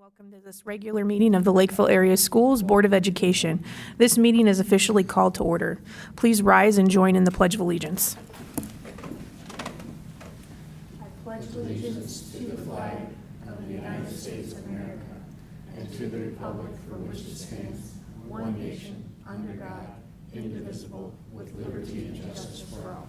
Welcome to this regular meeting of the Lakeville Area Schools Board of Education. This meeting is officially called to order. Please rise and join in the Pledge of Allegiance. I pledge allegiance to the flag of the United States of America and to the republic for which it stands, one nation, under God, indivisible, with liberty and justice for all.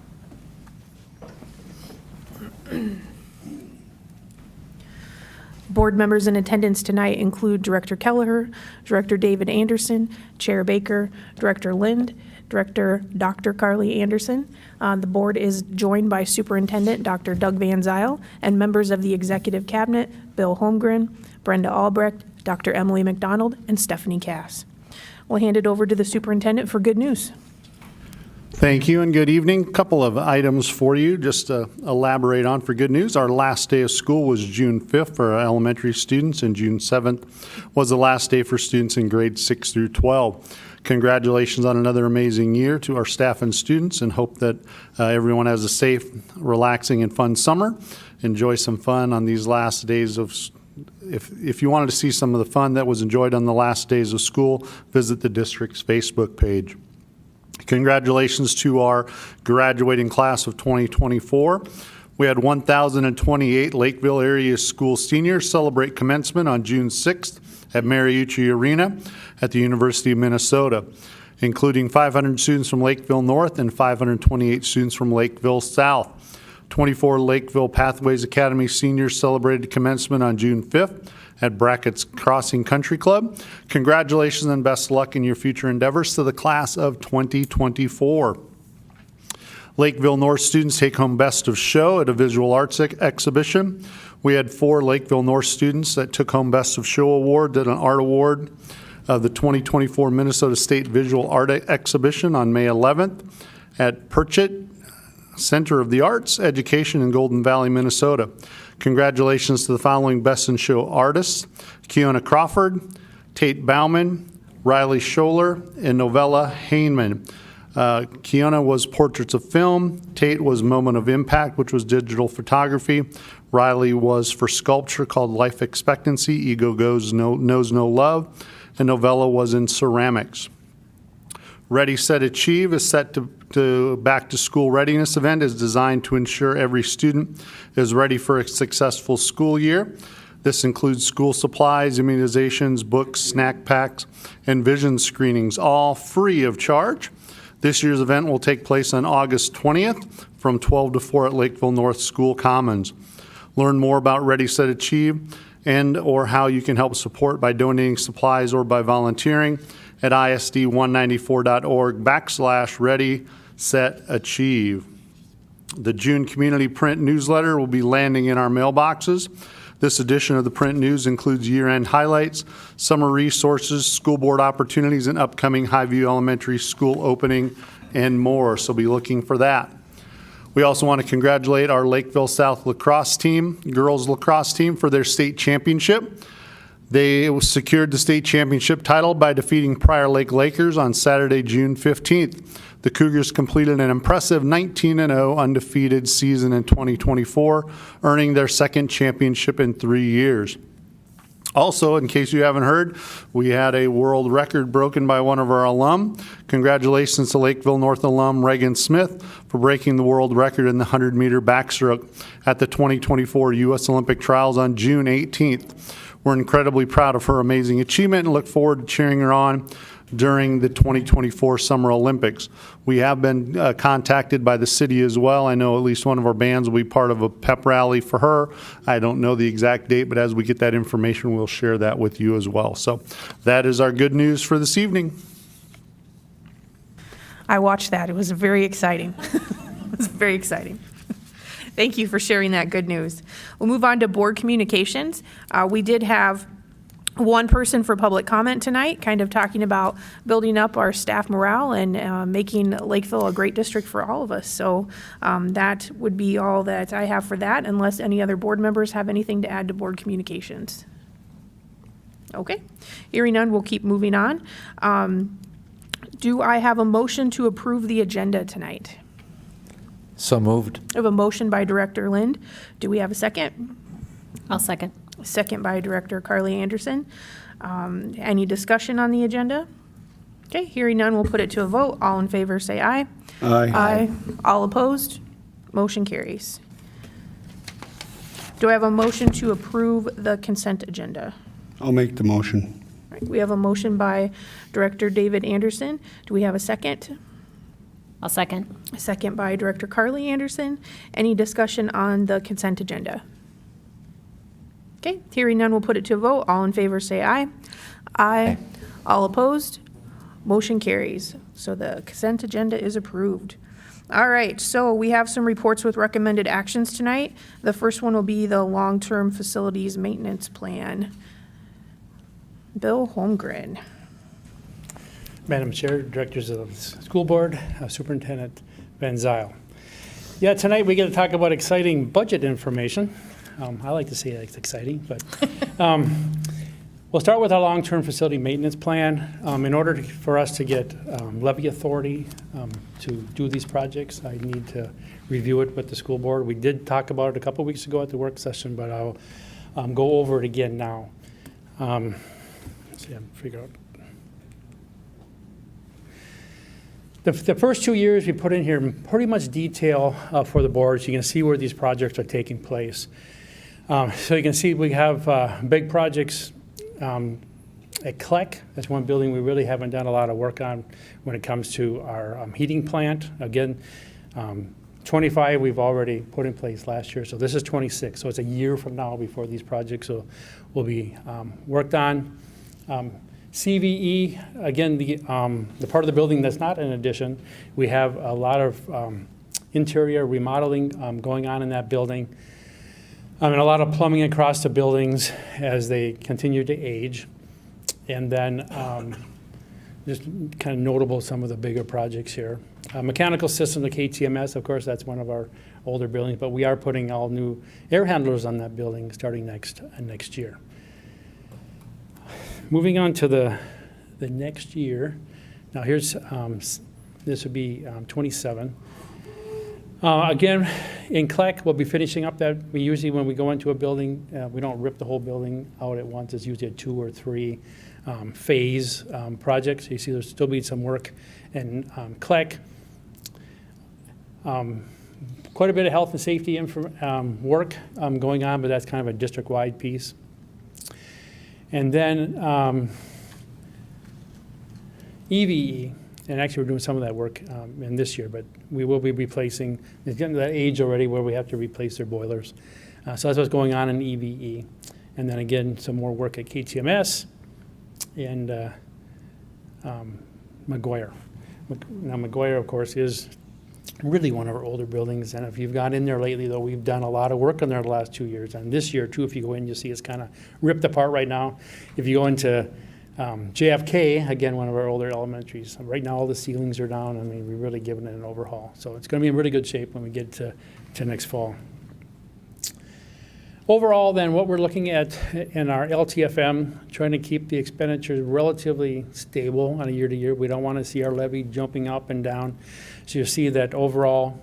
Board members in attendance tonight include Director Kelleher, Director David Anderson, Chair Baker, Director Lind, Director Dr. Carly Anderson. The board is joined by Superintendent Dr. Doug Van Zyl and members of the Executive Cabinet, Bill Holmgren, Brenda Albrecht, Dr. Emily McDonald, and Stephanie Cass. We'll hand it over to the superintendent for good news. Thank you and good evening. A couple of items for you just to elaborate on for good news. Our last day of school was June 5th for our elementary students, and June 7th was the last day for students in grades 6 through 12. Congratulations on another amazing year to our staff and students, and hope that everyone has a safe, relaxing, and fun summer. Enjoy some fun on these last days of If you wanted to see some of the fun that was enjoyed on the last days of school, visit the district's Facebook page. Congratulations to our graduating class of 2024. We had 1,028 Lakeville area school seniors celebrate commencement on June 6th at Mariucci Arena at the University of Minnesota, including 500 students from Lakeville North and 528 students from Lakeville South. 24 Lakeville Pathways Academy seniors celebrated commencement on June 5th at Brackett's Crossing Country Club. Congratulations and best luck in your future endeavors to the class of 2024. Lakeville North students take home Best of Show at a visual arts exhibition. We had 4 Lakeville North students that took home Best of Show award, did an art award of the 2024 Minnesota State Visual Art Exhibition on May 11th at Purchett Center of the Arts Education in Golden Valley, Minnesota. Congratulations to the following Best in Show artists: Kiona Crawford, Tate Bauman, Riley Scholler, and Novella Hainman. Kiona was Portraits of Film. Tate was Moment of Impact, which was digital photography. Riley was for sculpture called Life Expectancy, Ego Knows No Love. And Novella was in ceramics. Ready, Set, Achieve is set to back to school readiness event is designed to ensure every student is ready for a successful school year. This includes school supplies, immunizations, books, snack packs, and vision screenings, all free of charge. This year's event will take place on August 20th from 12 to 4 at Lakeville North School Commons. Learn more about Ready, Set, Achieve and or how you can help support by donating supplies or by volunteering at isd194.org/Ready, Set, Achieve. The June Community Print newsletter will be landing in our mailboxes. This edition of the print news includes year-end highlights, summer resources, school board opportunities, and upcoming Highview Elementary School opening, and more, so be looking for that. We also want to congratulate our Lakeville South lacrosse team, girls lacrosse team, for their state championship. They secured the state championship title by defeating Prior Lake Lakers on Saturday, June 15th. The Cougars completed an impressive 19-0 undefeated season in 2024, earning their second championship in 3 years. Also, in case you haven't heard, we had a world record broken by one of our alum. Congratulations to Lakeville North alum Reagan Smith for breaking the world record in the 100-meter backstroke at the 2024 U.S. Olympic Trials on June 18th. We're incredibly proud of her amazing achievement and look forward to cheering her on during the 2024 Summer Olympics. We have been contacted by the city as well. I know at least one of our bands will be part of a pep rally for her. I don't know the exact date, but as we get that information, we'll share that with you as well. So that is our good news for this evening. I watched that. It was very exciting. It was very exciting. Thank you for sharing that good news. We'll move on to board communications. We did have one person for public comment tonight, kind of talking about building up our staff morale and making Lakeville a great district for all of us. So that would be all that I have for that, unless any other board members have anything to add to board communications. Okay, hearing none, we'll keep moving on. Do I have a motion to approve the agenda tonight? So moved. I have a motion by Director Lind. Do we have a second? I'll second. second by Director Carly Anderson. Any discussion on the agenda? Okay, hearing none, we'll put it to a vote. All in favor, say aye. Aye. All opposed? Motion carries. Do I have a motion to approve the consent agenda? I'll make the motion. All right, we have a motion by Director David Anderson. Do we have a second? I'll second. A second by Director Carly Anderson. Any discussion on the consent agenda? Okay, hearing none, we'll put it to a vote. All in favor, say aye. Aye. All opposed? Motion carries. So the consent agenda is approved. All right, so we have some reports with recommended actions tonight. The first one will be the long-term facilities maintenance plan. Bill Holmgren. Madam Chair, Directors of the School Board, Superintendent Van Zyl. Yeah, tonight we get to talk about exciting budget information. I like to say it's exciting, but we'll start with our long-term facility maintenance plan. In order for us to get levy authority to do these projects, I need to review it with the school board. We did talk about it a couple weeks ago at the work session, but I'll go over it again now. Let's see, I'm figure out. The first 2 years we put in here pretty much detail for the board, so you can see where these projects are taking place. So you can see we have big projects at CLEC. That's one building we really haven't done a lot of work on when it comes to our heating plant. Again, 25 we've already put in place last year, so this is 26. So it's a year from now before these projects will be worked on. CVE, again, the part of the building that's not an addition, we have a lot of interior remodeling going on in that building. And a lot of plumbing across the buildings as they continue to age. And then just kind of notable some of the bigger projects here. Mechanical system, the KTMS, of course, that's one of our older buildings, but we are putting all new air handlers on that building starting next year. Moving on to the next year. Now here's, this would be 27. Again, in CLEC, we'll be finishing up that. We usually, when we go into a building, we don't rip the whole building out at once. It's usually a 2 or 3 phase project. So you see there's still be some work in CLEC. Quite a bit of health and safety work going on, but that's kind of a district-wide piece. And then EVE, and actually we're doing some of that work in this year, but we will be replacing, it's getting to that age already where we have to replace their boilers. So that's what's going on in EVE. And then again, some more work at KTMS and McGuire. Now McGuire, of course, is really one of our older buildings, and if you've gone in there lately, though, we've done a lot of work on there the last 2 years. And this year, too, if you go in, you'll see it's kind of ripped apart right now. If you go into JFK, again, one of our older elementaries, right now all the ceilings are down. I mean, we're really giving it an overhaul. So it's going to be in really good shape when we get to next fall. Overall, then, what we're looking at in our LTFM, trying to keep the expenditures relatively stable on a year to year. We don't want to see our levy jumping up and down. So you see that overall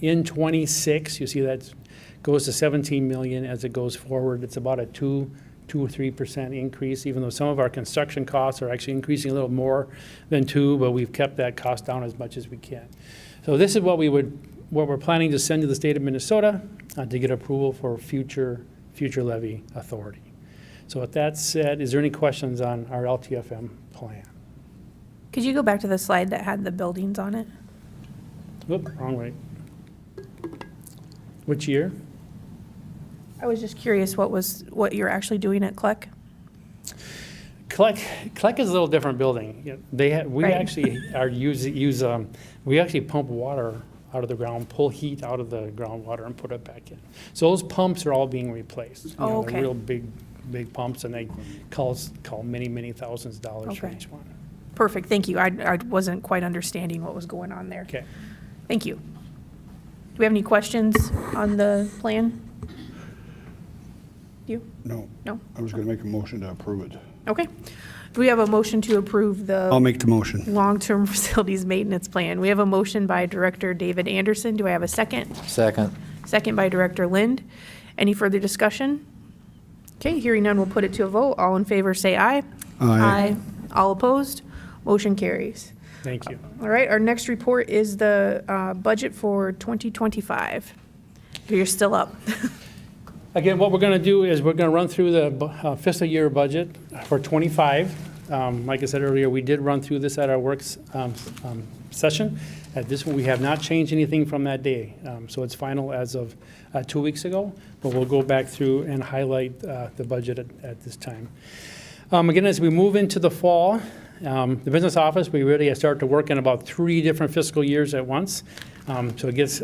in 26, you see that goes to 17 million as it goes forward. It's about a 2 or 3% increase, even though some of our construction costs are actually increasing a little more than 2, but we've kept that cost down as much as we can. So this is what we're planning to send to the state of Minnesota to get approval for future levy authority. So with that said, is there any questions on our LTFM plan? Could you go back to the slide that had the buildings on it? Whoop, wrong way. Which year? I was just curious what you're actually doing at CLEC. CLEC is a little different building. You know, we Right. actually we actually pump water out of the ground, pull heat out of the groundwater and put it back in. So those pumps are all being replaced. You know, okay. They're real big pumps, and they call many thousands of dollars for Okay. each one. Perfect, thank you. I wasn't quite understanding what was going on there. Okay. Thank you. Do we have any questions on the plan? You? No. No? I was going to make a motion to approve it. Okay. Do we have a motion to approve I'll the make the motion. long-term facilities maintenance plan? We have a motion by Director David Anderson. Do I have a second? Second. Second by Director Lind. Any further discussion? Okay, hearing none, we'll put it to a vote. All in favor, say aye. All opposed? Motion carries. Thank you. All right, our next report is the budget for 2025. You're still up. Again, what we're going to do is we're going to run through the fiscal year budget for '25. Like I said earlier, we did run through this at our works session. At this one, we have not changed anything from that day. So it's final as of 2 weeks ago, but we'll go back through and highlight the budget at this time. Again, as we move into the fall, the business office, we really start to work in about 3 different fiscal years at once. So it gets,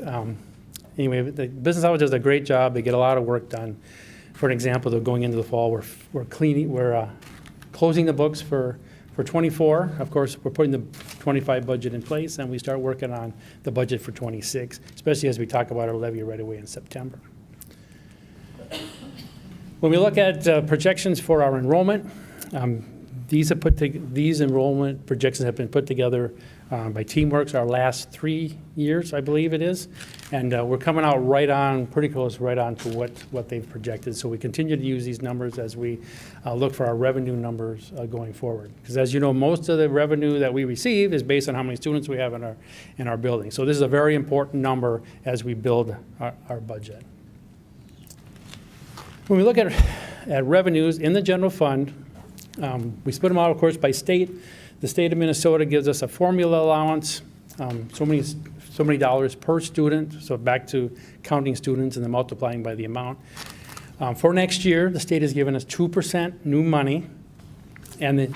anyway, the business office does a great job. They get a lot of work done. For an example, they're going into the fall, we're closing the books for 24. Of course, we're putting the 25 budget in place, and we start working on the budget for 26, especially as we talk about our levy right away in September. When we look at projections for our enrollment, these enrollment projections have been put together by TeamWorks our last 3 years, I believe it is. And we're coming out pretty close right on to what they've projected. So we continue to use these numbers as we look for our revenue numbers going forward. Because as you know, most of the revenue that we receive is based on how many students we have in our building. So this is a very important number as we build our budget. When we look at revenues in the general fund, we split them out, of course, by state. The state of Minnesota gives us a formula allowance, so many dollars per student, so back to counting students and then multiplying by the amount. For next year, the state has given us 2% new money, and the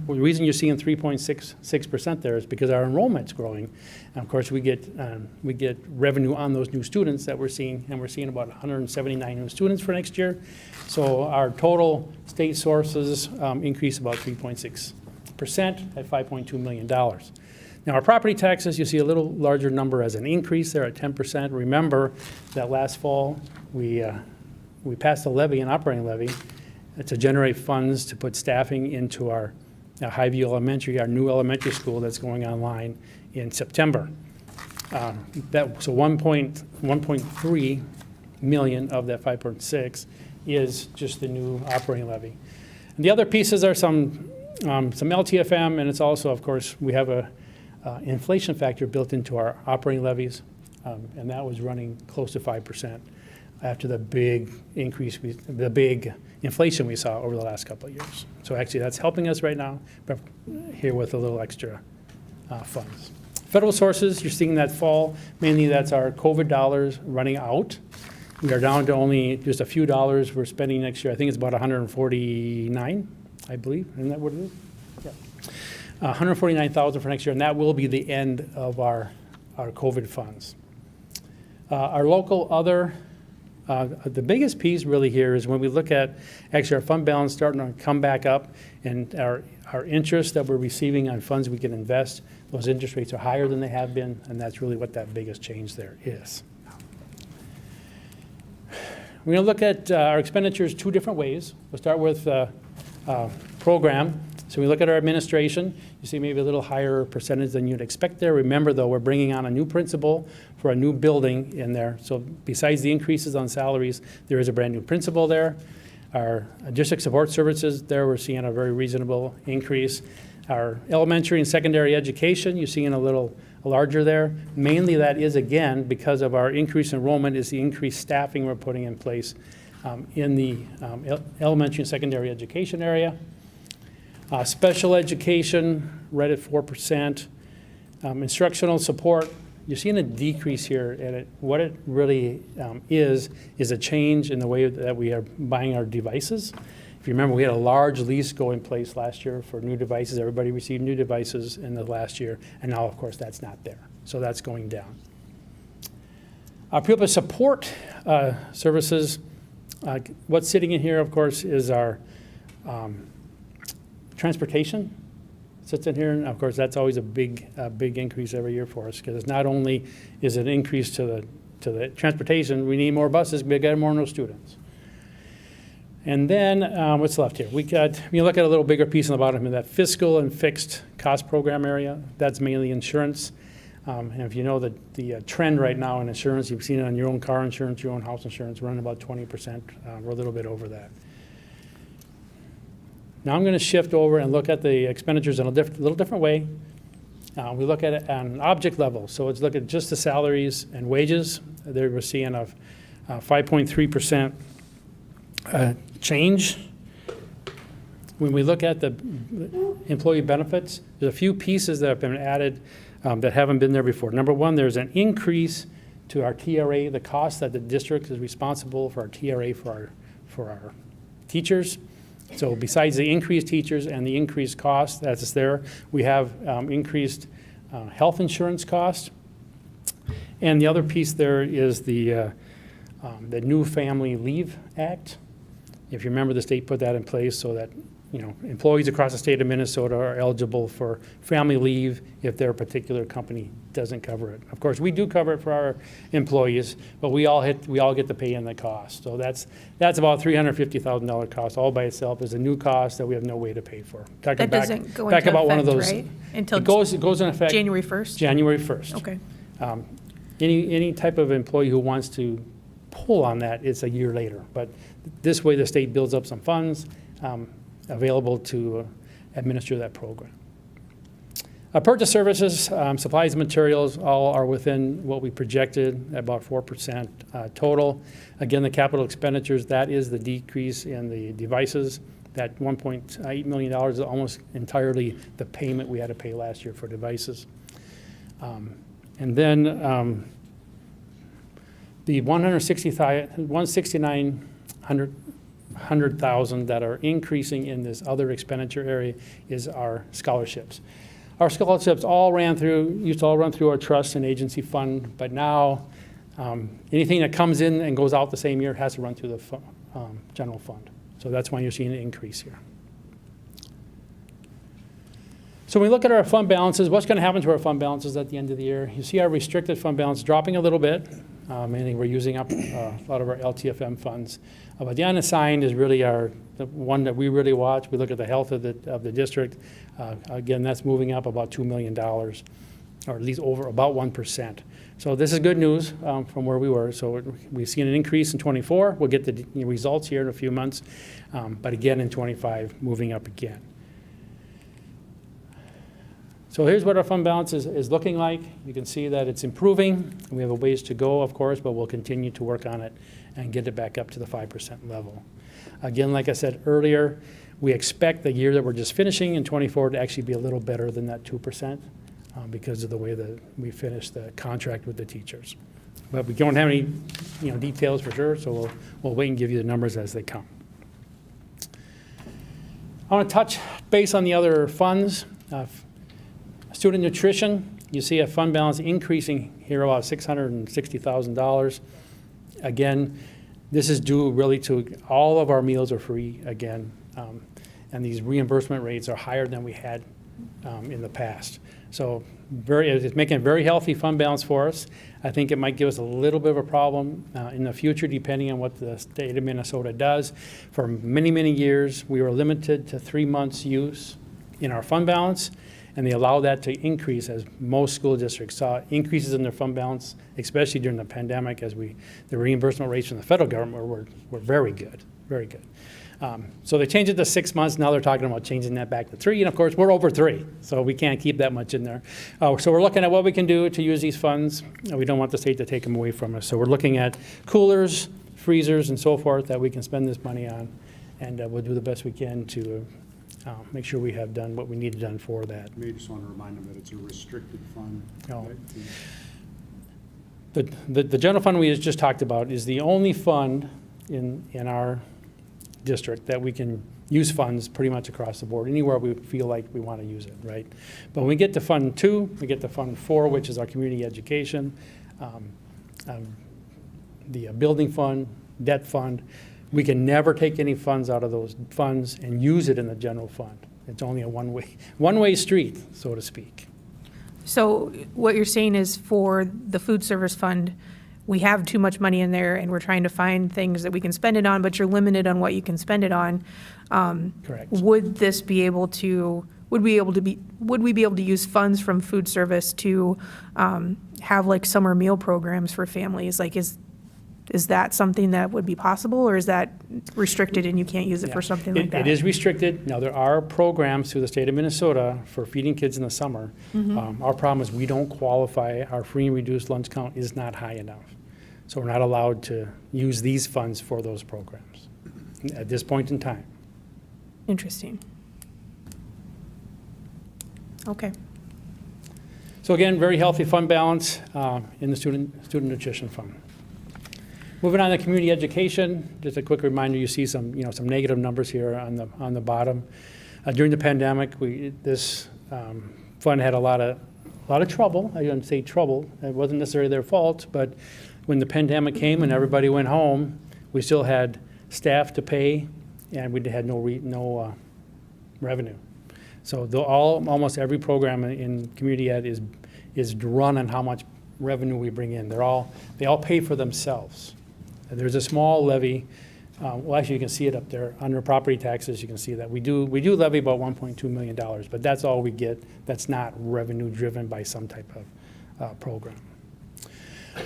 reason you're seeing 3.66% there is because our enrollment's growing. And of course, we get revenue on those new students that we're seeing, and we're seeing about 179 new students for next year. So our total state sources increase about 3.6% at $5.2 million. Now, our property taxes, you see a little larger number as an increase there at 10%. Remember that last fall, we passed a levy, an operating levy, to generate funds to put staffing into our Highview Elementary, our new elementary school that's going online in September. So 1.3 million of that 5.6 is just the new operating levy. And the other pieces are some LTFM, and it's also, of course, we have a inflation factor built into our operating levies, and that was running close to 5% after the big increase, the big inflation we saw over the last couple of years. So actually, that's helping us right now, but here with a little extra funds. Federal sources, you're seeing that fall. Mainly that's our COVID dollars running out. We are down to only just a few dollars we're spending next year. I think it's about 149, I believe. Isn't that what it is? Yeah. 149,000 for next year, and that will be the end of our COVID funds. Our local other, the biggest piece really here is when we look at actually our fund balance starting to come back up, and our interest that we're receiving on funds we can invest, those interest rates are higher than they have been, and that's really what that biggest change there is. We're going to look at our expenditures 2 different ways. We'll start with program. So we look at our administration. You see maybe a little higher percentage than you'd expect there. Remember, though, we're bringing on a new principal for a new building in there. So besides the increases on salaries, there is a brand new principal there. Our district support services there, we're seeing a very reasonable increase. Our elementary and secondary education, you're seeing a little larger there. Mainly that is, again, because of our increased enrollment, is the increased staffing we're putting in place in the elementary and secondary education area. Special education, right at 4%. Instructional support, you're seeing a decrease here, and what it really is a change in the way that we are buying our devices. If you remember, we had a large lease go in place last year for new devices. Everybody received new devices in the last year, and now, of course, that's not there. So that's going down. Our pupil support services, what's sitting in here, of course, is our transportation. Sits in here, and of course, that's always a big increase every year for us, because it's not only is it an increase to the transportation, we need more buses, we got more new students. And then what's left here? You look at a little bigger piece on the bottom of that fiscal and fixed cost program area. That's mainly insurance. And if you know that the trend right now in insurance, you've seen it on your own car insurance, your own house insurance, running about 20%. We're a little bit over that. Now I'm going to shift over and look at the expenditures in a little different way. We look at it on an object level. So let's look at just the salaries and wages. There we're seeing a 5.3% change. When we look at the employee benefits, there's a few pieces that have been added that haven't been there before. Number one, there's an increase to our TRA, the cost that the district is responsible for our TRA for our teachers. So besides the increased teachers and the increased cost that's there, we have increased health insurance cost. And the other piece there is the new Family Leave Act. If you remember, the state put that in place so that employees across the state of Minnesota are eligible for family leave if their particular company doesn't cover it. Of course, we do cover it for our employees, but we all get to pay in the cost. So that's about $350,000 cost all by itself. Is a new cost that we have no way to pay for. That doesn't go back into about one of effect, those. right? Until It goes in effect January 1st? January 1st. Okay. Any type of employee who wants to pull on that, it's a year later. But this way, the state builds up some funds available to administer that program. Purchase services, supplies and materials, all are within what we projected, about 4% total. Again, the capital expenditures, that is the decrease in the devices. That $1.8 million is almost entirely the payment we had to pay last year for devices. And then the $169,000 that are increasing in this other expenditure area is our scholarships. Our scholarships used to all run through our trust and agency fund, but now anything that comes in and goes out the same year has to run through the general fund. So that's why you're seeing an increase here. So when we look at our fund balances, what's going to happen to our fund balances at the end of the year? You see our restricted fund balance dropping a little bit. Mainly we're using up a lot of our LTFM funds. But the unassigned is really the one that we really watch. We look at the health of the district. Again, that's moving up about $2 million, or at least over about 1%. So this is good news from where we were. So we've seen an increase in 24. We'll get the results here in a few months. But again, in 25, moving up again. So here's what our fund balance is looking like. You can see that it's improving. We have a ways to go, of course, but we'll continue to work on it and get it back up to the 5% level. Again, like I said earlier, we expect the year that we're just finishing in 24 to actually be a little better than that 2% because of the way that we finished the contract with the teachers. But we don't have any details for sure, so we'll wait and give you the numbers as they come. I want to touch base on the other funds. Student nutrition, you see a fund balance increasing here about $660,000. Again, this is due really to all of our meals are free again, and these reimbursement rates are higher than we had in the past. So it's making a very healthy fund balance for us. I think it might give us a little bit of a problem in the future depending on what the state of Minnesota does. For many, many years, we were limited to 3 months use in our fund balance. And they allow that to increase as most school districts saw increases in their fund balance, especially during the pandemic, as the reimbursement rates from the federal government were very good, very good. So they changed it to 6 months. Now they're talking about changing that back to 3. And of course, we're over 3, so we can't keep that much in there. So we're looking at what we can do to use these funds. We don't want the state to take them away from us. So we're looking at coolers, freezers, and so forth that we can spend this money on. And we'll do the best we can to make sure we have done what we need done for that. Maybe just want to remind them that it's a restricted fund. No. Right? The general fund we just talked about is the only fund in our district that we can use funds pretty much across the board, anywhere we feel like we want to use it, right? But when we get to Fund 2, we get to Fund 4, which is our community education, the building fund, debt fund. We can never take any funds out of those funds and use it in the general fund. It's only a one-way street, so to speak. So what you're saying is for the food service fund, we have too much money in there and we're trying to find things that we can spend it on, but you're limited on what you can spend it on. Correct. Would would we be able to use funds from food service to have like summer meal programs for families? Like, is that something that would be possible, or is that restricted and you can't use it for something like that? It is restricted. Now, there are programs through the state of Minnesota for feeding kids in the summer. Our problem is we don't qualify. Our free and reduced lunch count is not high enough. So we're not allowed to use these funds for those programs at this point in time. Interesting. Okay. So again, very healthy fund balance in the student nutrition fund. Moving on to community education, just a quick reminder, you see some negative numbers here on the bottom. During the pandemic, this fund had a lot of trouble. I don't say trouble, it wasn't necessarily their fault, but when the pandemic came and everybody went home, we still had staff to pay, and we had no revenue. So almost every program in community ed is run on how much revenue we bring in. They all pay for themselves. There's a small levy. Well, actually, you can see it up there under property taxes. You can see that we do levy about $1.2 million, but that's all we get. That's not revenue driven by some type of program.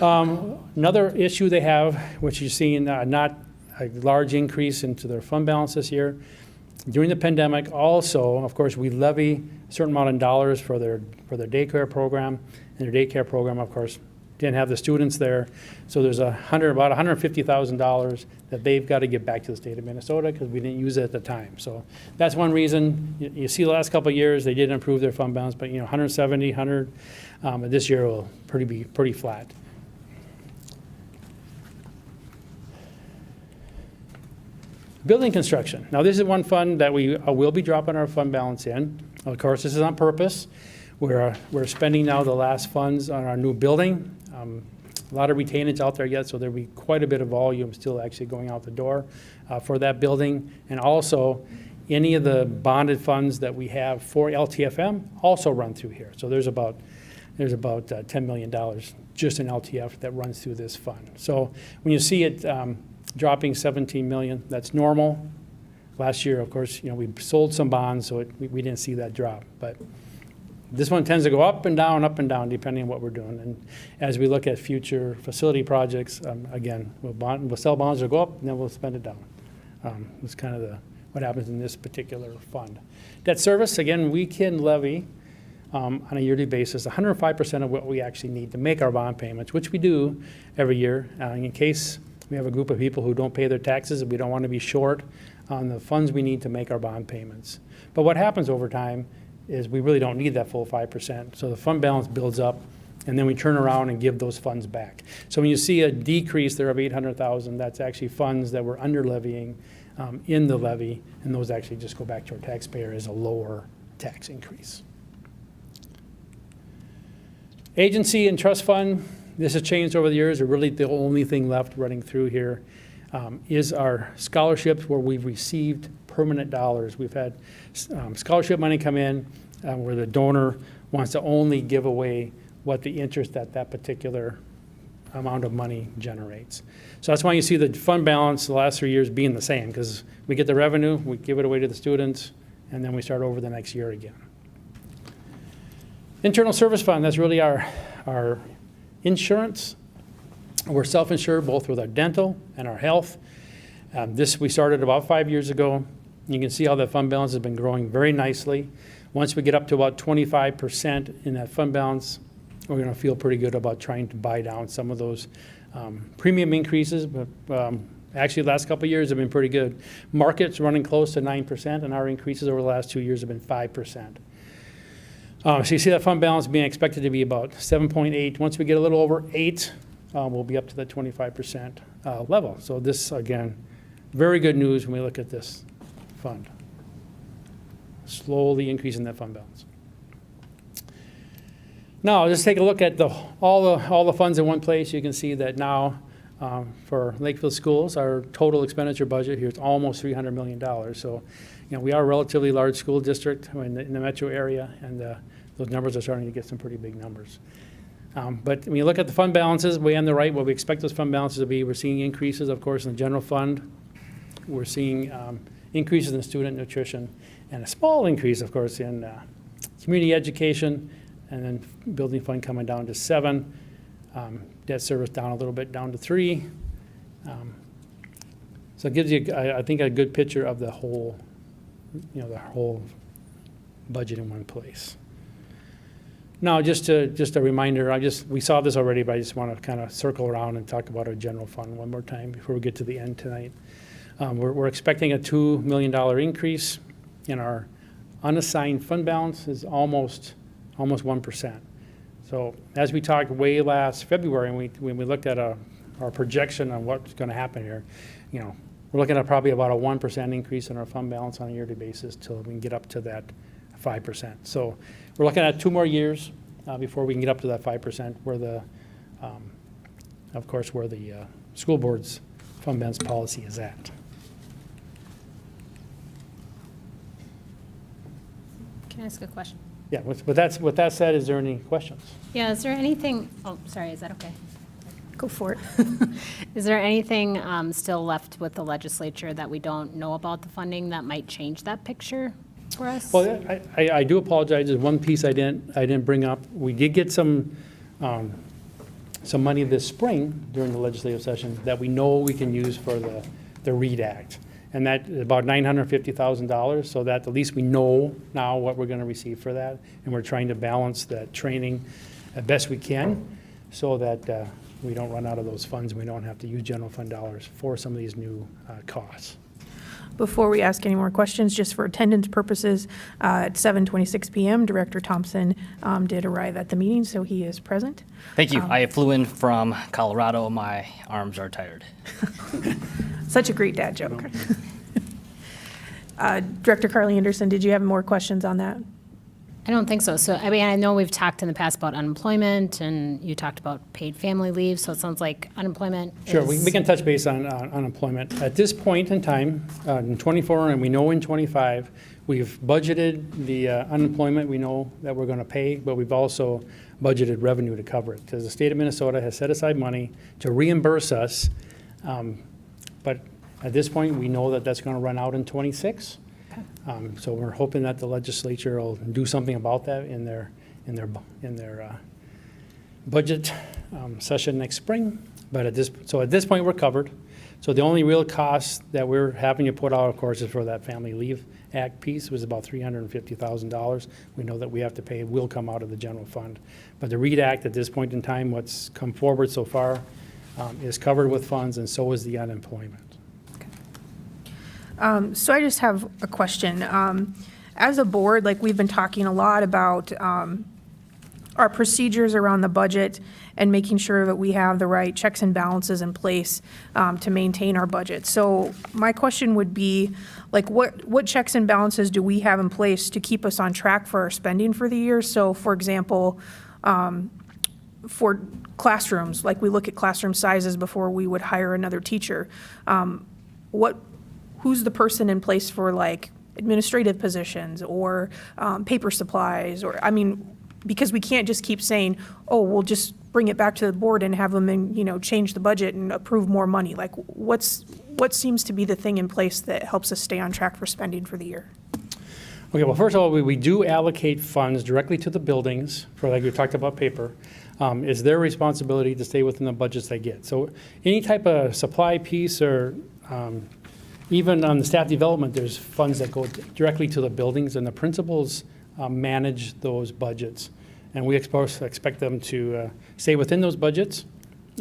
Another issue they have, which you're seeing not a large increase into their fund balance this year. During the pandemic, also, of course, we levy a certain amount of dollars for their daycare program, and their daycare program, of course, didn't have the students there. So there's about $150,000 that they've got to get back to the state of Minnesota because we didn't use it at the time. So that's one reason. You see the last couple of years, they did improve their fund balance, but 170, 100, and this year will be pretty flat. Building construction. Now, this is one fund that we will be dropping our fund balance in. Of course, this is on purpose. We're spending now the last funds on our new building. A lot of retainage out there yet, so there'll be quite a bit of volume still actually going out the door for that building. And also, any of the bonded funds that we have for LTFM also run through here. So there's about $10 million just in LTF that runs through this fund. So when you see it dropping 17 million, that's normal. Last year, of course, we sold some bonds, so we didn't see that drop. But this one tends to go up and down, depending on what we're doing. And as we look at future facility projects, again, we'll sell bonds or go up, and then we'll spend it down. It's kind of what happens in this particular fund. Debt service, again, we can levy on a yearly basis 105% of what we actually need to make our bond payments, which we do every year. In case we have a group of people who don't pay their taxes, and we don't want to be short on the funds we need to make our bond payments. But what happens over time is we really don't need that full 5%. So the fund balance builds up, and then we turn around and give those funds back. So when you see a decrease there of $800,000, that's actually funds that we're under levying in the levy, and those actually just go back to our taxpayer as a lower tax increase. Agency and trust fund, this has changed over the years. Really the only thing left running through here is our scholarships where we've received permanent dollars. We've had scholarship money come in where the donor wants to only give away what the interest that particular amount of money generates. So that's why you see the fund balance the last 3 years being the same, because we get the revenue, we give it away to the students, and then we start over the next year again. Internal service fund, that's really our insurance. We're self-insured both with our dental and our health. This we started about 5 years ago. You can see how that fund balance has been growing very nicely. Once we get up to about 25% in that fund balance, we're going to feel pretty good about trying to buy down some of those premium increases. But actually, the last couple of years have been pretty good. Market's running close to 9%, and our increases over the last 2 years have been 5%. So you see that fund balance being expected to be about 7.8. Once we get a little over 8, we'll be up to that 25% level. So this, again, very good news when we look at this fund. Slowly increasing that fund balance. Now, just take a look at all the funds in one place. You can see that now for Lakeville schools, our total expenditure budget here is almost $300 million. So, we are a relatively large school district in the metro area, and those numbers are starting to get some pretty big numbers. But when you look at the fund balances, way on the right, what we expect those fund balances to be, we're seeing increases, of course, in the general fund. We're seeing increases in student nutrition. and a small increase, of course, in community education, and then building fund coming down to 7. Debt service down a little bit, down to 3. So it gives you, I think, a good picture of the whole, the whole budget in one place. Now, just a reminder, we saw this already, but I just want to kind of circle around and talk about our general fund one more time before we get to the end tonight. We're expecting a $2 million increase in our unassigned fund balance is almost 1%. So as we talked way last February, and when we looked at our projection on what's going to happen here, we're looking at probably about a 1% increase in our fund balance on a yearly basis till we can get up to that 5%. So we're looking at 2 more years before we can get up to that 5%, where of course, where the school board's fund balance policy is at. Can I ask a question? Yeah, with that said, is there any questions? Yeah, is there anything, oh, sorry, is that okay? Go for it. Is there anything still left with the legislature that we don't know about the funding that might change that picture for us? Well, I do apologize. There's one piece I didn't bring up. We did get some money this spring during the legislative session that we know we can use for the READ Act. And that is about $950,000, so that at least we know now what we're going to receive for that. And we're trying to balance that training as best we can so that we don't run out of those funds and we don't have to use general fund dollars for some of these new costs. Before we ask any more questions, just for attendance purposes, at 7:26 p.m., Director Thompson did arrive at the meeting, so he is present. Thank you. I flew in from Colorado. My arms are tired. Such a great dad joke. Director Carly Anderson, did you have more questions on that? I don't think so. So, I mean, I know we've talked in the past about unemployment, and you talked about paid family leave, so it sounds like unemployment Sure, is... we can touch base on unemployment. At this point in time, in 24, and we know in 25, we've budgeted the unemployment we know that we're going to pay, but we've also budgeted revenue to cover it, because the state of Minnesota has set aside money to reimburse us, but at this point, we know that that's going to run out in 26. So we're hoping that the legislature will do something about that in their budget session next spring. But at this point, we're covered. So the only real cost that we're having to put out, of course, is for that Family Leave Act piece. It was about $350,000. We know that we have to pay. It will come out of the general fund. But the READ Act at this point in time, what's come forward so far, is covered with funds, and so is the unemployment. So I just have a question. As a board, like we've been talking a lot about our procedures around the budget and making sure that we have the right checks and balances in place to maintain our budget. So my question would be, like, what checks and balances do we have in place to keep us on track for our spending for the year? So, for example, for classrooms, like we look at classroom sizes before we would hire another teacher. Who's the person in place for like administrative positions or paper supplies, or, I mean, because we can't just keep saying, oh, we'll just bring it back to the board and have them, change the budget and approve more money. Like, what seems to be the thing in place that helps us stay on track for spending for the year? Okay, well, first of all, we do allocate funds directly to the buildings for, like we talked about, paper. It's their responsibility to stay within the budgets they get. So any type of supply piece or even on the staff development, there's funds that go directly to the buildings, and the principals manage those budgets. And we expect them to stay within those budgets,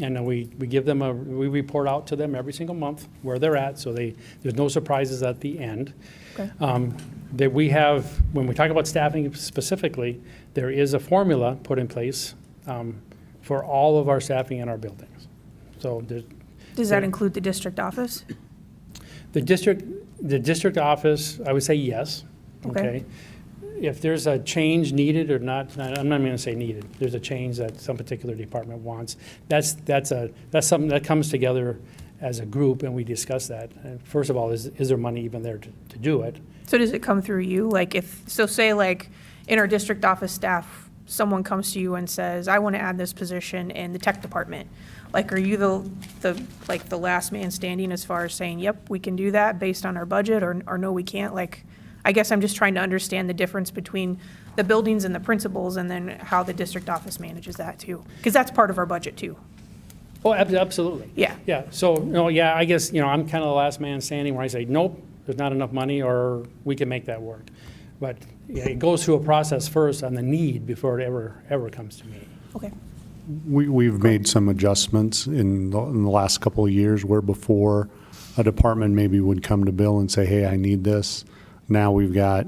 and we give them we report out to them every single month where they're at, so there's no surprises at the end. Okay. That we have, when we talk about staffing specifically, there is a formula put in place for all of our staffing in our buildings. So Does that include the district office? The district office, I would say yes. Okay. If there's a change needed or not, I'm not going to say needed. There's a change that some particular department wants. That's something that comes together as a group, and we discuss that. And first of all, is there money even there to do it? So does it come through you? Like say like in our district office staff, someone comes to you and says, I want to add this position in the tech department. Like, are you the last man standing as far as saying, yep, we can do that based on our budget, or no, we can't? Like, I guess I'm just trying to understand the difference between the buildings and the principals, and then how the district office manages that too. Because that's part of our budget too. Oh, absolutely. Yeah. Yeah, so, yeah, I guess, I'm kind of the last man standing where I say, nope, there's not enough money, or we can make that work. But yeah, it goes through a process first on the need before it ever comes to me. Okay. We've made some adjustments in the last couple of years where before a department maybe would come to Bill and say, hey, I need this. Now we've got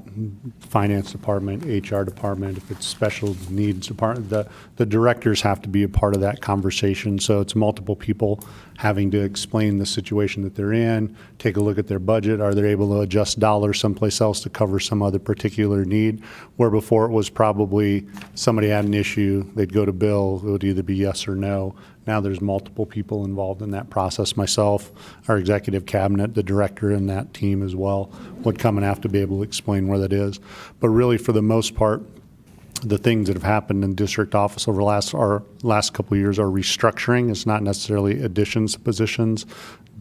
finance department, HR department, if it's special needs department, the directors have to be a part of that conversation. So it's multiple people having to explain the situation that they're in, take a look at their budget. Are they able to adjust dollars someplace else to cover some other particular need? Where before it was probably somebody had an issue, they'd go to Bill, it would either be yes or no. Now there's multiple people involved in that process. Myself, our executive cabinet, the director in that team as well would come and have to be able to explain where that is. But really, for the most part, the things that have happened in district office over our last couple of years are restructuring. It's not necessarily additions to positions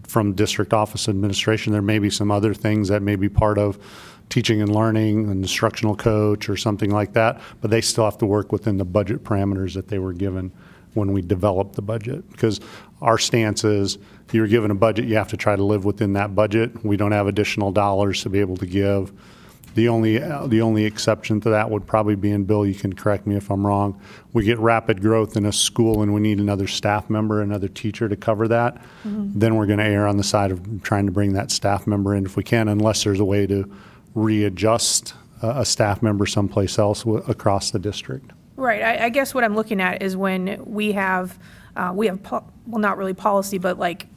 from district office administration. There may be some other things that may be part of teaching and learning, an instructional coach or something like that, but they still have to work within the budget parameters that they were given when we developed the budget. Because our stance is, you're given a budget, you have to try to live within that budget. We don't have additional dollars to be able to give. The only exception to that would probably be, and Bill, you can correct me if I'm wrong, we get rapid growth in a school and we need another staff member, another teacher to cover that, then we're going to err on the side of trying to bring that staff member in if we can, unless there's a way to readjust a staff member someplace else across the district. Right. I guess what I'm looking at is when we have, well, not really policy, but like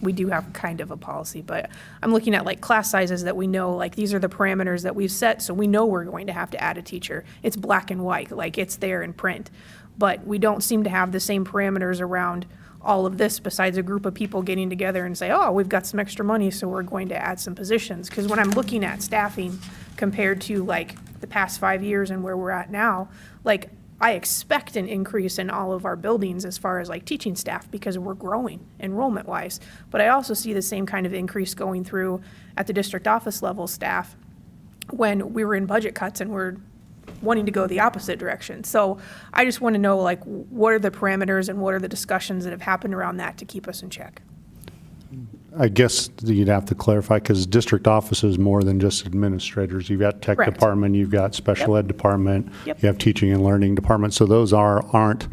we do have kind of a policy, but I'm looking at like class sizes that we know, like these are the parameters that we've set, so we know we're going to have to add a teacher. It's black and white, like it's there in print. But we don't seem to have the same parameters around all of this besides a group of people getting together and say, oh, we've got some extra money, so we're going to add some positions. Because when I'm looking at staffing compared to like the past 5 years and where we're at now, like I expect an increase in all of our buildings as far as like teaching staff because we're growing enrollment wise. But I also see the same kind of increase going through at the district office level staff when we were in budget cuts and we're wanting to go the opposite direction. So I just want to know, like, what are the parameters and what are the discussions that have happened around that to keep us in check? I guess you'd have to clarify, because district office is more than just administrators. You've got tech Correct. department, you've got special ed department, Yep. you have teaching and learning department. So those aren't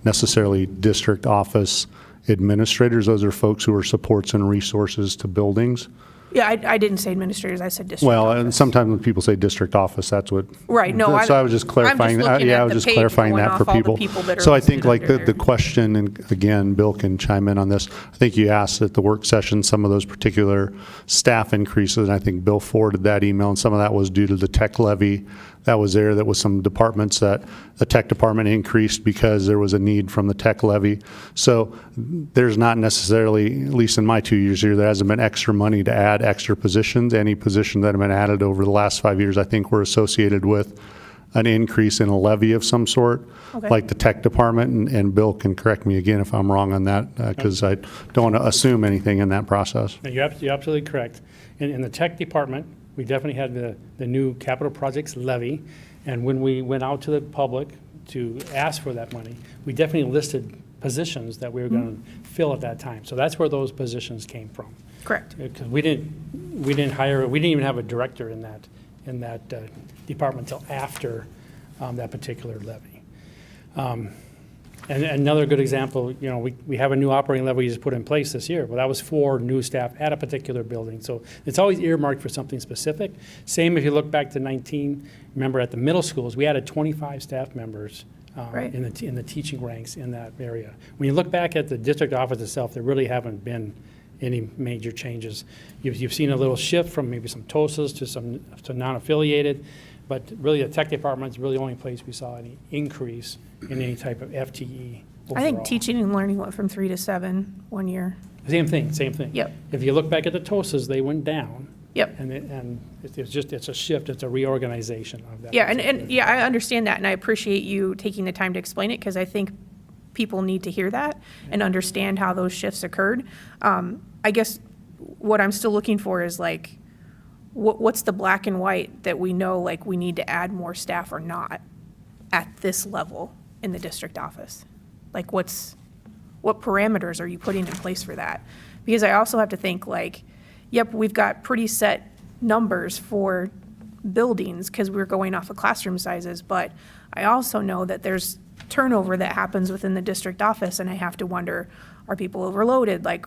necessarily district office administrators. Those are folks who are supports and resources to buildings. Yeah, I didn't say administrators, I said district Well, office. and sometimes when people say district office, that's what. Right, no, So I was just clarifying. looking Yeah, at I was the just page clarifying going that off for all the people. people that are So I think listed like under the there. question, and again, Bill can chime in on this. I think you asked at the work session some of those particular staff increases, and I think Bill forwarded that email, and some of that was due to the tech levy that was there. That was some departments that the tech department increased because there was a need from the tech levy. So there's not necessarily, at least in my 2 years here, there hasn't been extra money to add extra positions. Any positions that have been added over the last 5 years, I think, were associated with an increase in a levy of some sort, Okay. like the tech department, and Bill can correct me again if I'm wrong on that, because I don't want to assume anything in that process. No, you're absolutely correct. In the tech department, we definitely had the new capital projects levy, and when we went out to the public to ask for that money, we definitely listed positions that we were going to fill at that time. So that's where those positions came from. Correct. Because we didn't hire, we didn't even have a director in that department until after that particular levy. And another good example, we have a new operating levy we just put in place this year. Well, that was for new staff at a particular building. So it's always earmarked for something specific. Same if you look back to 19, remember at the middle schools, we added 25 staff members Right. in the teaching ranks in that area. When you look back at the district office itself, there really haven't been any major changes. You've seen a little shift from maybe some TOSAs to non-affiliated, but really the tech department is really the only place we saw any increase in any type of FTE overall. I think teaching and learning went from 3 to 7 1 year. Same thing. Yep. If you look back at the TOSAs, they went down. Yep. And it's a shift, it's a reorganization of that. Yeah, and yeah, I understand that, and I appreciate you taking the time to explain it, because I think people need to hear that and understand how those shifts occurred. I guess what I'm still looking for is like, what's the black and white that we know, like, we need to add more staff or not at this level in the district office? Like, what parameters are you putting in place for that? Because I also have to think, like, yep, we've got pretty set numbers for buildings because we're going off of classroom sizes, but I also know that there's turnover that happens within the district office, and I have to wonder, are people overloaded? Like,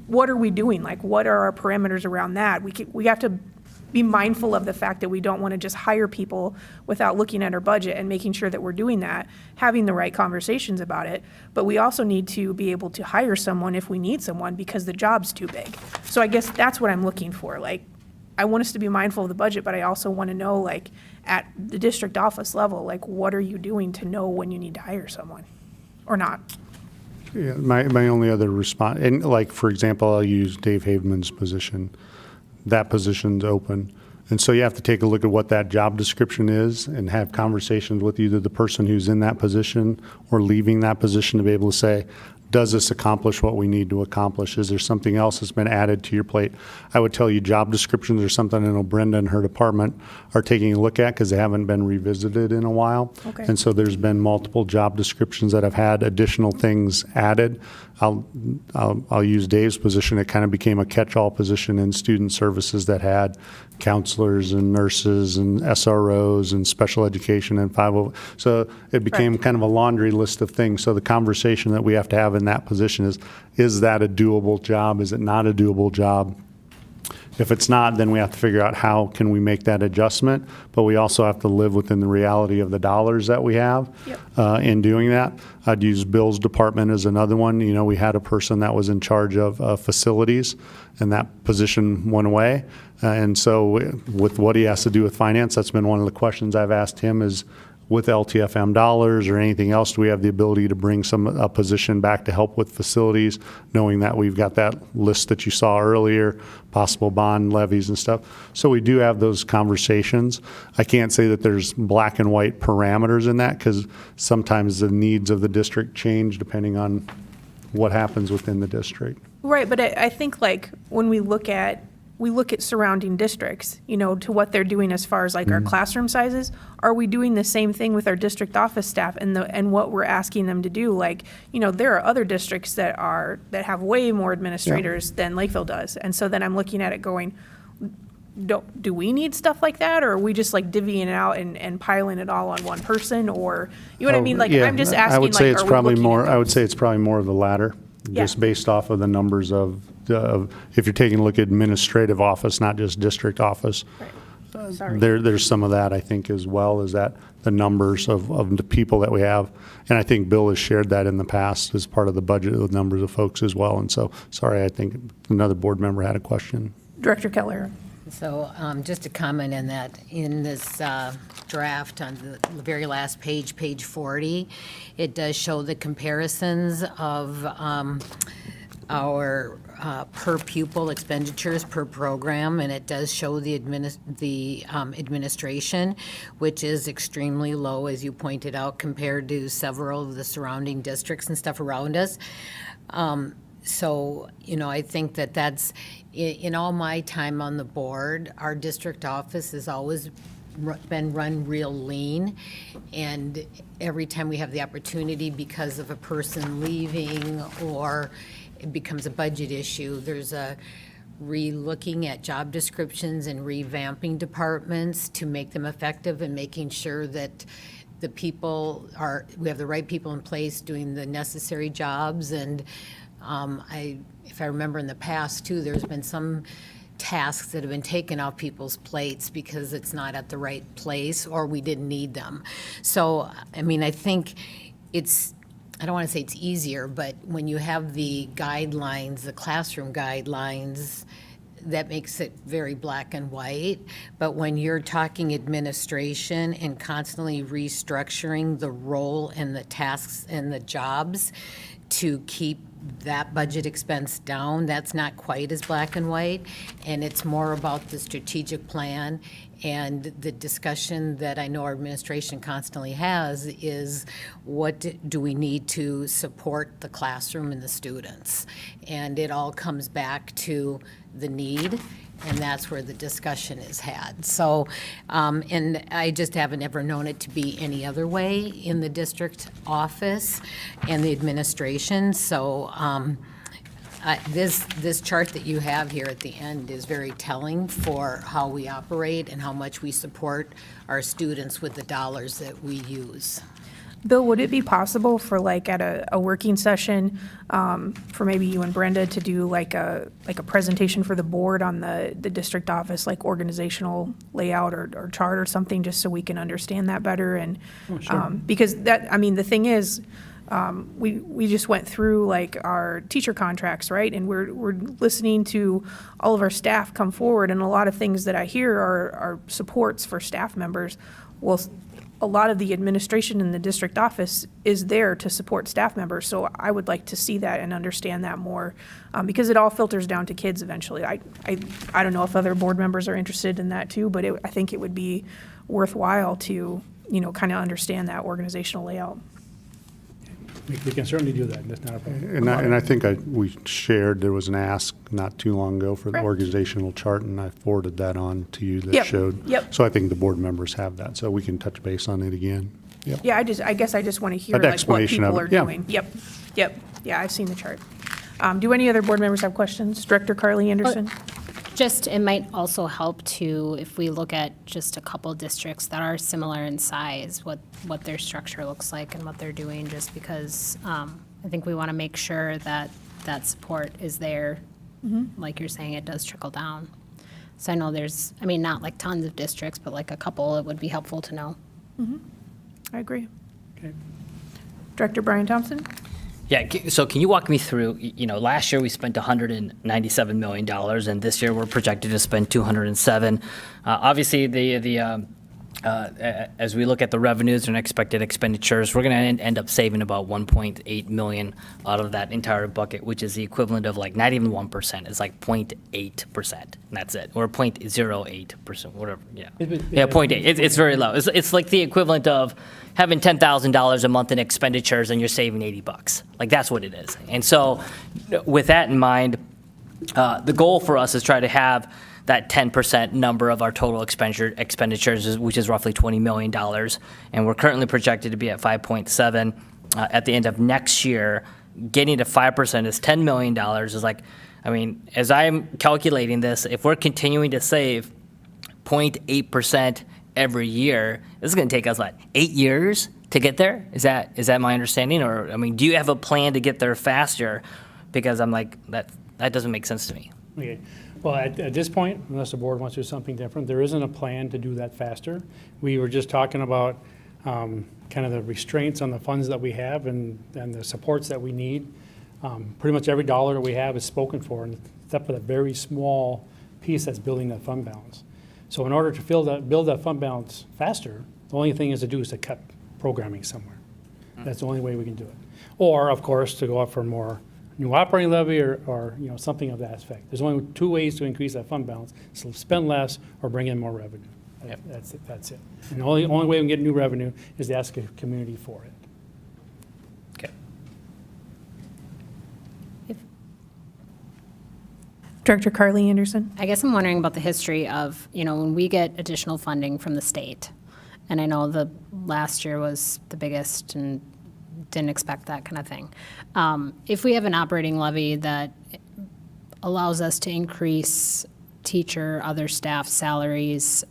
what are we doing? Like, what are our parameters around that? We have to be mindful of the fact that we don't want to just hire people without looking at our budget and making sure that we're doing that, having the right conversations about it. But we also need to be able to hire someone if we need someone because the job's too big. So I guess that's what I'm looking for. Like, I want us to be mindful of the budget, but I also want to know, like, at the district office level, like, what are you doing to know when you need to hire someone or not? Yeah, my only other response, and like, for example, I'll use Dave Haveman's position. That position's open. And so you have to take a look at what that job description is and have conversations with either the person who's in that position or leaving that position to be able to say, does this accomplish what we need to accomplish? Is there something else that's been added to your plate? I would tell you job descriptions are something I know Brenda and her department are taking a look at because they haven't been revisited in a while. Okay. And so there's been multiple job descriptions that have had additional things added. I'll use Dave's position. It kind of became a catch-all position in student services that had counselors and nurses and SROs and special education and 50. So it became Right. kind of a laundry list of things. So the conversation that we have to have in that position is that a doable job? Is it not a doable job? If it's not, then we have to figure out how can we make that adjustment, but we also have to live within the reality of the dollars that we have Yep. in doing that. I'd use Bill's department as another one. You know, we had a person that was in charge of facilities, and that position went away. And so with what he has to do with finance, that's been one of the questions I've asked him is, with LTFM dollars or anything else, do we have the ability to bring a position back to help with facilities, knowing that we've got that list that you saw earlier, possible bond levies and stuff. So we do have those conversations. I can't say that there's black and white parameters in that because sometimes the needs of the district change depending on what happens within the district. Right, but I think, like, when we look at surrounding districts, you know, to what they're doing as far as, like, our classroom sizes, are we doing the same thing with our district office staff and what we're asking them to do? Like, you know, there are other districts that have way more administrators than Lakeville does. And so then I'm looking at it going, do we need stuff like that, or are we just, like, divvying it out and piling it all on one person? Or, you know what I mean? Like, Yeah, I'm just asking, I would say like, it's are we probably looking more. at I would those? say it's probably more of the latter, Yeah. just based off of the numbers of if you're taking a look at administrative office, not just district office. Right. Sorry. There's some of that, I think, as well as that the numbers of the people that we have, and I think Bill has shared that in the past as part of the budget of the numbers of folks as well. And so, sorry, I think another board member had a question. Director Keller. So just to comment on that, in this draft on the very last page, page 40, it does show the comparisons of our per pupil expenditures per program, and it does show the administration, which is extremely low, as you pointed out, compared to several of the surrounding districts and stuff around us. So, you know, I think that that's, in all my time on the board, our district office has always been run real lean, and every time we have the opportunity because of a person leaving or it becomes a budget issue, there's a re-looking at job descriptions and revamping departments to make them effective and making sure that the people we have the right people in place doing the necessary jobs. And if I remember in the past too, there's been some tasks that have been taken off people's plates because it's not at the right place or we didn't need them. So, I mean, I think I don't want to say it's easier, but when you have the guidelines, the classroom guidelines, that makes it very black and white. But when you're talking administration and constantly restructuring the role and the tasks and the jobs to keep that budget expense down, that's not quite as black and white. And it's more about the strategic plan, and the discussion that I know our administration constantly has is, what do we need to support the classroom and the students? And it all comes back to the need And that's where the discussion is had. So, and I just haven't ever known it to be any other way in the district office and the administration. So this chart that you have here at the end is very telling for how we operate and how much we support our students with the dollars that we use. Bill, would it be possible for like at a working session, for maybe you and Brenda to do like a presentation for the board on the district office, like organizational layout or chart or something, just so we can understand that better? And, because that, I mean, the thing is, we just went through like our teacher contracts, right? And we're listening to all of our staff come forward, and a lot of things that I hear are supports for staff members. Well, a lot of the administration in the district office is there to support staff members, so I would like to see that and understand that more, because it all filters down to kids eventually. I don't know if other board members are interested in that too, but I think it would be worthwhile to, kind of understand that organizational layout. We can certainly do that, that's not a problem. And I think we shared, there was an ask not too long ago for the Correct. organizational chart, and I forwarded that on to you that Yep, showed. yep. So I think the board members have that, so we can touch base on it again. Yep. Yeah, I guess I just want to hear An like what explanation of people it, are yeah. doing. Yep, yeah, I've seen the chart. Do any other board members have questions? Director Carly Anderson? Just, it might also help to, if we look at just a couple districts that are similar in size, what their structure looks like and what they're doing, just because I think we want to make sure that that support is there. Like you're saying, it does trickle down. So I know there's, I mean, not like tons of districts, but like a couple, it would be helpful to know. I agree. Okay. Director Brian Thompson? Yeah, so can you walk me through, last year we spent $197 million, and this year we're projected to spend 207. Obviously, as we look at the revenues and expected expenditures, we're going to end up saving about 1.8 million out of that entire bucket, which is the equivalent of like not even 1%. It's like 0.8%, and that's it, or 0.08%, whatever. Yeah, yeah, 0.8. It's very low. It's like the equivalent of having $10,000 a month in expenditures and you're saving $80. Like that's what it is. And so, with that in mind, the goal for us is try to have that 10% number of our total expenditures, which is roughly $20 million. And we're currently projected to be at 5.7 at the end of next year. Getting to 5% is $10 million. Is like, I mean, as I'm calculating this, if we're continuing to save 0.8% every year, this is going to take us, 8 years to get there? Is that my understanding? Or, I mean, do you have a plan to get there faster? Because I'm like, that doesn't make sense to me. Okay. Well, at this point, unless the board wants to do something different, there isn't a plan to do that faster. We were just talking about kind of the restraints on the funds that we have and the supports that we need. Pretty much every dollar that we have is spoken for, except for that very small piece that's building that fund balance. So in order to build that fund balance faster, the only thing is to cut programming somewhere. That's the only way we can do it. Or, of course, to go up for more new operating levy or something of that effect. There's only two ways to increase that fund balance: so spend less or bring in more revenue. Yep. That's it. And the only way we can get new revenue is to ask the community for it. Okay. Director Carly Anderson? I guess I'm wondering about the history of, when we get additional funding from the state, and I know the last year was the biggest and didn't expect that kind of thing. If we have an operating levy that allows us to increase teacher, other staff salaries,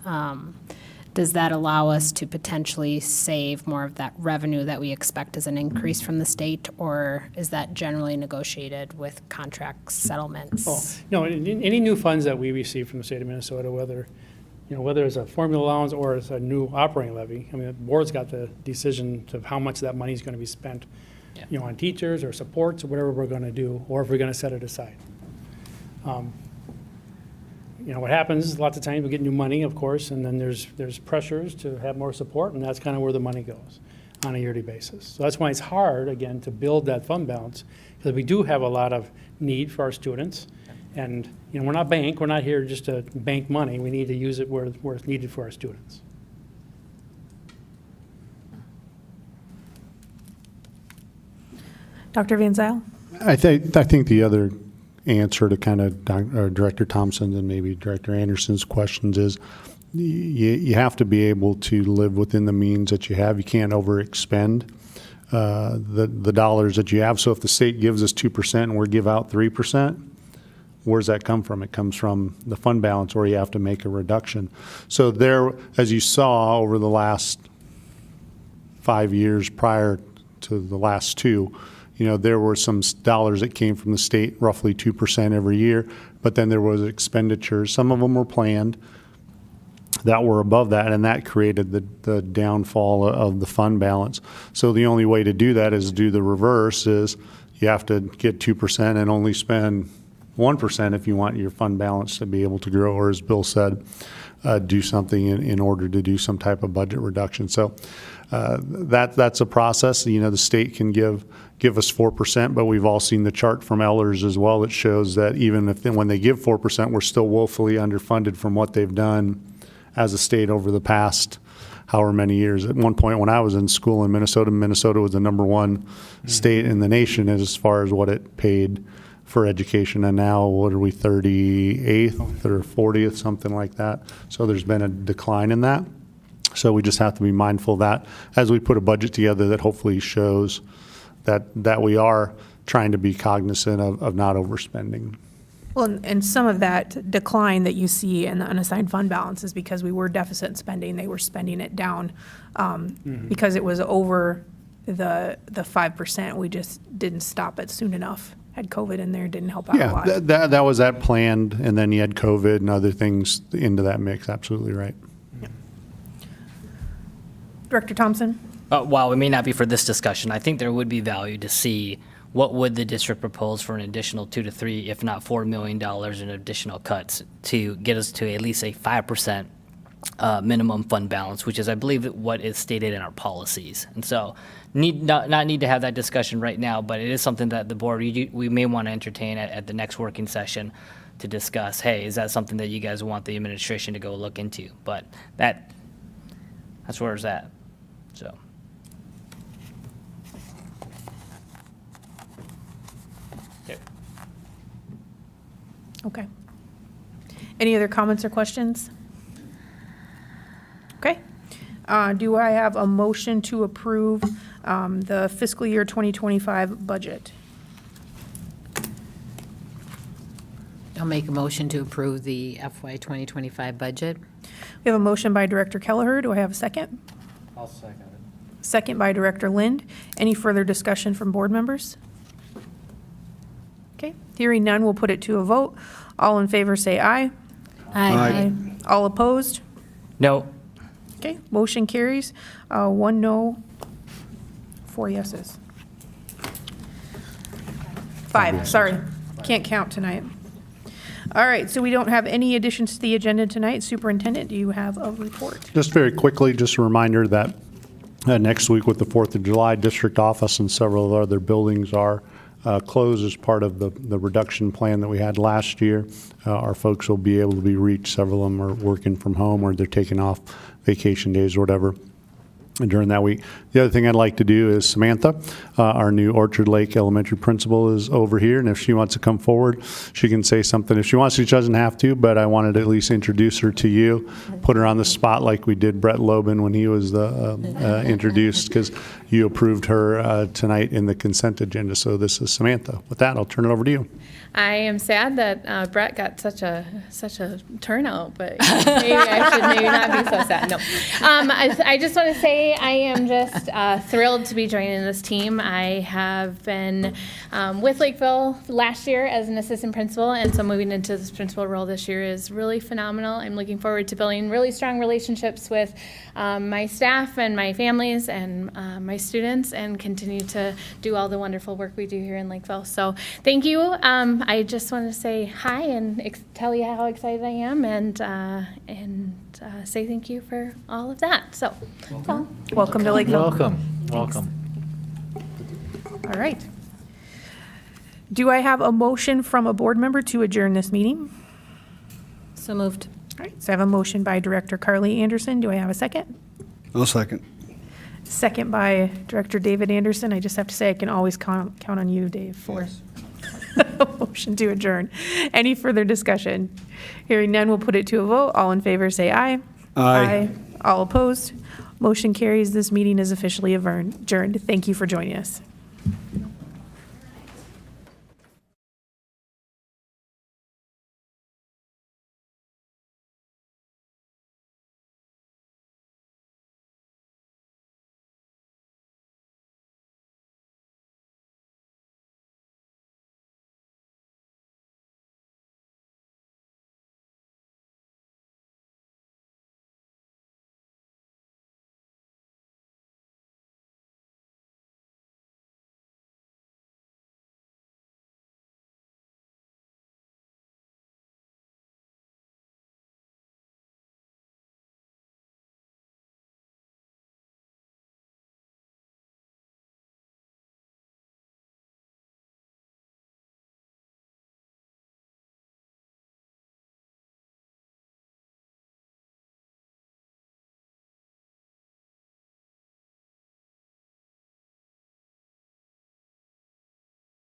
does that allow us to potentially save more of that revenue that we expect as an increase from the state, or is that generally negotiated with contract settlements? Any new funds that we receive from the state of Minnesota, whether it's a formula allowance or it's a new operating levy, I mean, the board's got the decision of how much that money is going to be spent, on teachers or supports or whatever we're going to do, or if we're going to set it aside. What happens is lots of times we get new money, of course, and then there's pressures to have more support, and that's kind of where the money goes on a yearly basis. So that's why it's hard, again, to build that fund balance, because we do have a lot of need for our students. And, we're not bank, we're not here just to bank money. We need to use it where it's needed for our students. Dr. Van Zyl? I think the other answer to kind of Director Thompson's and maybe Director Anderson's questions is you have to be able to live within the means that you have. You can't overexpend the dollars that you have. So if the state gives us 2% and we give out 3%, where's that come from? It comes from the fund balance, where you have to make a reduction. So there, as you saw over the last 5 years prior to the last two, there were some dollars that came from the state, roughly 2% every year, but then there was expenditures. Some of them were planned that were above that, and that created the downfall of the fund balance. So the only way to do that is do the reverse, is you have to get 2% and only spend 1% if you want your fund balance to be able to grow, or as Bill said, do something in order to do some type of budget reduction. So that's a process. The state can give us 4%, but we've all seen the chart from Ellers as well that shows that even when they give 4%, we're still woefully underfunded from what they've done as a state over the past however many years. At one point when I was in school in Minnesota was the number one state in the nation as far as what it paid for education, and now what are we, 38th or 40th, something like that. So there's been a decline in that. So we just have to be mindful of that as we put a budget together that hopefully shows that we are trying to be cognizant of not overspending. Well, and some of that decline that you see in the unassigned fund balance is because we were deficit spending. They were spending it down because it was over the 5%. We just didn't stop it soon enough. Had COVID in there, didn't help out a lot. Yeah, that was that planned, and then you had COVID and other things into that mix. Absolutely right. Yeah. Director Thompson? While it may not be for this discussion, I think there would be value to see what would the district propose for an additional $2 to $3, if not $4 million in additional cuts to get us to at least a 5% minimum fund balance, which is, I believe, what is stated in our policies. And so not need to have that discussion right now, but it is something that the board, we may want to entertain at the next working session to discuss, hey, is that something that you guys want the administration to go look into? But that's where it's at, so. Okay. Any other comments or questions? Okay. Do I have a motion to approve the fiscal year 2025 budget? I'll make a motion to approve the FY 2025 budget. We have a motion by Director Kelleher. Do I have a second? I'll second it. Second by Director Lind. Any further discussion from board members? Okay, hearing none, we'll put it to a vote. All in favor say aye. Aye. All opposed? No. Okay, motion carries. 1 no, 4 yeses. 5, sorry. Can't count tonight. All right, so we don't have any additions to the agenda tonight. Superintendent, do you have a report? Just very quickly, just a reminder that next week with the 4th of July, district office and several other buildings are closed as part of the reduction plan that we had last year. Our folks will be able to be reached. Several of them are working from home or they're taking off vacation days or whatever during that week. The other thing I'd like to do is Samantha, our new Orchard Lake Elementary principal, is over here, and if she wants to come forward, she can say something. If she wants to, she doesn't have to, but I wanted to at least introduce her to you, put her on the spot like we did Brett Lobin when he was introduced, because you approved her tonight in the consent agenda. So this is Samantha. With that, I'll turn it over to you. I am sad that Brett got such a turnout, but maybe I should maybe not be so sad. No, I just want to say I am just thrilled to be joining this team. I have been with Lakeville last year as an assistant principal, and so moving into this principal role this year is really phenomenal. I'm looking forward to building really strong relationships with my staff and my families and my students, and continue to do all the wonderful work we do here in Lakeville. So thank you. I just want to say hi and tell you how excited I am, and say thank you for all of that. So, that's all. Welcome to Lakeville. Welcome. All right. Do I have a motion from a board member to adjourn this meeting? So moved. All right, so I have a motion by Director Carly Anderson. Do I have a second? I'll second. Second by Director David Anderson. I just have to say I can always count on you, Dave, for Motion to adjourn. Any further discussion? Hearing none, we'll put it to a vote. All in favor, say aye. Aye. All opposed? Motion carries. This meeting is officially adjourned. Thank you for joining us.